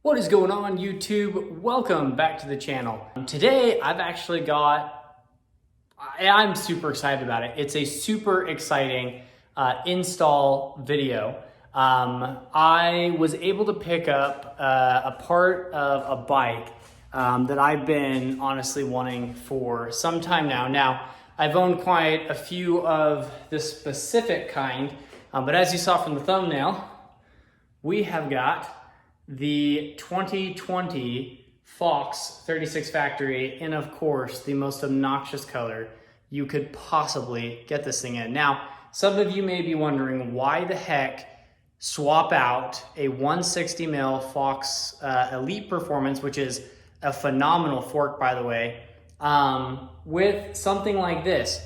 What is going on, YouTube? Welcome back to the channel. Today I've actually got, I'm super excited about it. It's a super exciting install video. I was able to pick up a part of a bike that I've been honestly wanting for some time now. Now, I've owned quite a few of this specific kind, but as you saw from the thumbnail, we have got the 2020 Fox 36 Factory in, of course, the most obnoxious color you could possibly get this thing in. Now, some of you may be wondering why the heck swap out a 160 mil Fox Elite Performance, which is a phenomenal fork, by the way, with something like this.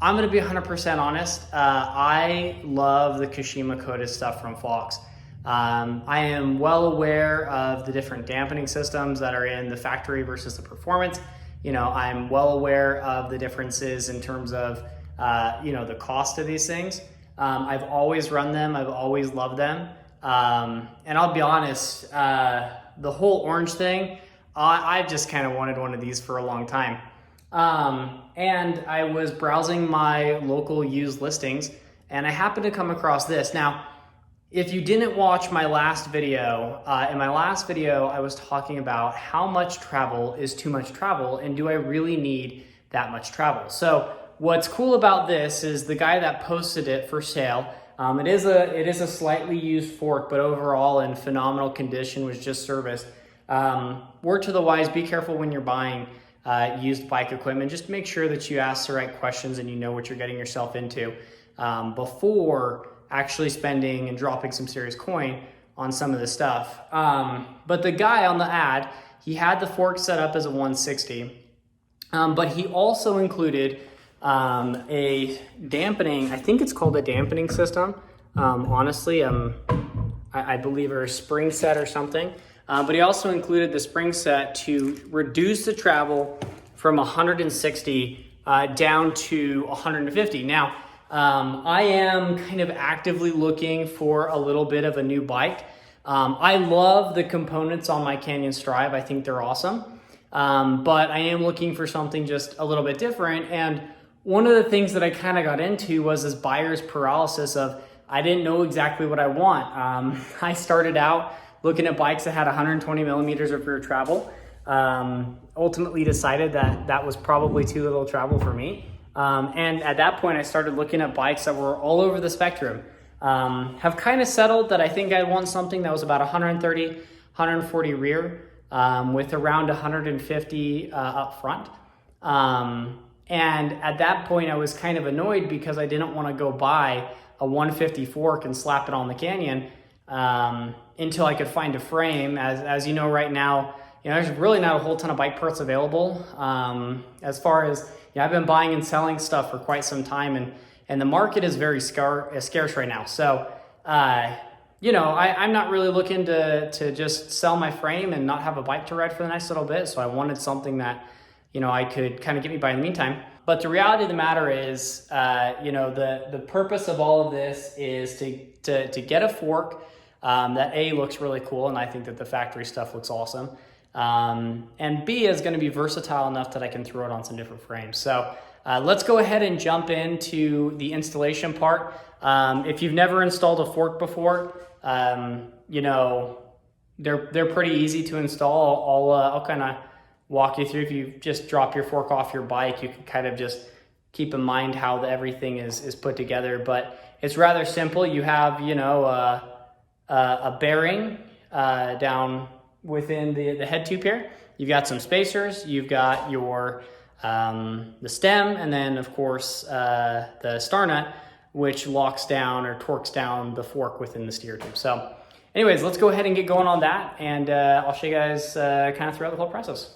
I'm gonna be 100% honest. I love the Kashima coated stuff from Fox. I am well aware of the different dampening systems that are in the factory versus the performance. You know, I'm well aware of the differences in terms of, the cost of these things. I've always run them. I've always loved them. And I'll be honest, the whole orange thing, I just kind of wanted one of these for a long time. And I was browsing my local used listings and I happened to come across this. Now, if you didn't watch my last video, in my last video, I was talking about how much travel is too much travel and do I really need that much travel? So what's cool about this is the guy that posted it for sale, it is a slightly used fork, but overall in phenomenal condition, was just serviced. Word to the wise, be careful when you're buying used bike equipment. Just make sure that you ask the right questions and you know what you're getting yourself into before actually spending and dropping some serious coin on some of the stuff. But the guy on the ad, he had the fork set up as a 160, but he also included a dampening, I think it's called a dampening system. Honestly, I believe a spring set or something. But he also included the spring set to reduce the travel from 160 down to 150. Now, I am kind of actively looking for a little bit of a new bike. I love the components on my Canyon Strive. I think they're awesome. But I am looking for something just a little bit different. And one of the things that I kind of got into was this buyer's paralysis of, I didn't know exactly what I want. I started out looking at bikes that had 120 millimeters of rear travel. Ultimately decided that that was probably too little travel for me. And at that point, I started looking at bikes that were all over the spectrum. Have kind of settled that I think I want something that was about 130, 140 rear, with around 150 up front. And at that point, I was kind of annoyed because I didn't want to go buy a 150 fork and slap it on the Canyon until I could find a frame. As you know, right now, there's really not a whole ton of bike parts available. As far as, I've been buying and selling stuff for quite some time, and the market is very scarce right now. So, I'm not really looking to just sell my frame and not have a bike to ride for the next little bit. So I wanted something that, I could kind of get me by in the meantime. But the reality of the matter is, the purpose of all of this is to get a fork that A, looks really cool, and I think that the factory stuff looks awesome. And B, is going to be versatile enough that I can throw it on some different frames. So let's go ahead and jump into the installation part. If you've never installed a fork before, they're pretty easy to install. I'll kind of walk you through. If you just drop your fork off your bike, you can kind of just keep in mind how everything is put together. But it's rather simple. You have, a bearing down within the head tube here. You've got some spacers, you've got your the stem, and then of course the star nut, which locks down or torques down the fork within the steer tube. So anyways, let's go ahead and get going on that, and I'll show you guys kind of throughout the whole process.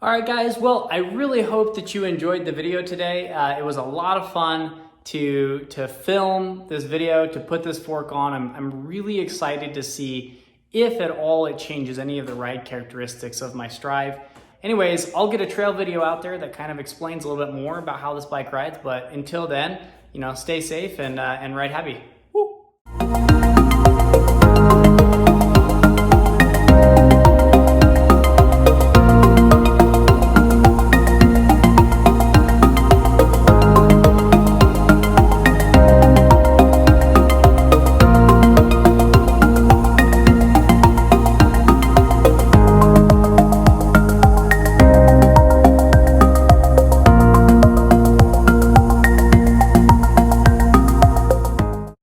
All right, guys, well, I really hope that you enjoyed the video today. It was a lot of fun to film this video, to put this fork on. I'm really excited to see if at all it changes any of the ride characteristics of my Strive. Anyways, I'll get a trail video out there that kind of explains a little bit more about how this bike rides, but until then, stay safe and ride happy.